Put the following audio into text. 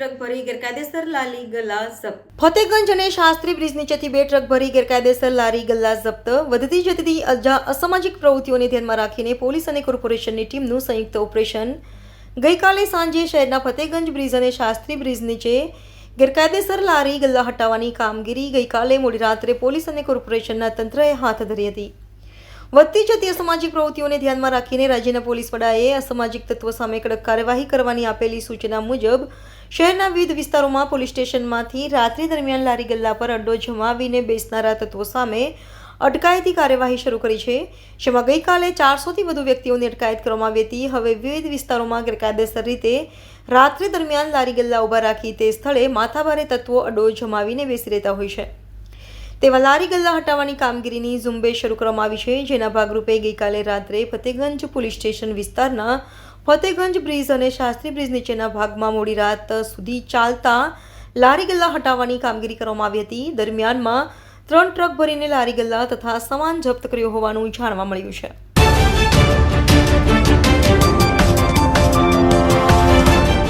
Truck ભરી ગેરકાયદેસર લારી ગલ્લા જપ્ત. ફતેગંજ અને શાસ્ત્રી બ્રિજ નીચેથી 2 ટ્રક ભરી ગેરકાયદેસર લારી ગલ્લા જપ્ત. વધતી જતી અસામાજિક પ્રવૃત્તિઓને ધ્યાનમાં રાખીને પોલીસ અને કોર્પોરેશનની ટીમનું સંયુક્ત ઓપરેશન ગઈકાલે સાંજે શહેરના ફતેગંજ બ્રિજ અને શાસ્ત્રી બ્રિજ નીચે ગેરકાયદેસર લારી ગલ્લા હટાવવાની કામગીરી ગઈકાલે મોડી રાત્રે પોલીસ અને કોર્પોરેશનના તંત્રએ હાથ ધરી હતી. વધતી જતી અસામાજિક પ્રવૃત્તિઓને ધ્યાનમાં રાખીને રાજ્યના પોલીસ વડાએ અસામાજિક તત્વો સામે કડક કાર્યવાહી કરવાની આપેલી સૂચના મુજબ શહેરના વિવિધ વિસ્તારોમાં પોલીસ સ્ટેશનમાંથી રાત્રિ દરમિયાન લારી ગલ્લા પર અડ્ડો જમાવીને બેસનારા તત્વો સામે અટકાયતી કાર્યવાહી શરૂ કરી છે, જેમાં ગઈકાલે 400થી વધુ વ્યક્તિઓની અટકાયત કરવામાં આવી હતી. હવે વિવિધ વિસ્તારોમાં ગેરકાયદેસર રીતે રાત્રિ દરમિયાન લારી ગલ્લા ઊભા રાખી તે સ્થળે માથાભારે તત્વો અડ્ડો જમાવીને બેસી રહેતા હોય છે. તેવા લારી ગલ્લા હટાવવાની કામગીરીની ઝુંબેશ શરૂ કરવામાં આવી છે, જેના ભાગરૂપે ગઈકાલે રાત્રે ફતેગંજ પોલીસ સ્ટેશન વિસ્તારના ફતેગંજ બ્રિજ અને શાસ્ત્રી બ્રિજ નીચેના ભાગમાં મોડી રાત સુધી ચાલતા લારી ગલ્લા હટાવવાની કામગીરી કરવામાં આવી હતી. દરમિયાનમાં 3 ટ્રક ભરીને લારી ગલ્લા તથા સામાન જપ્ત કર્યો હોવાનું જાણવા મળ્યું છે.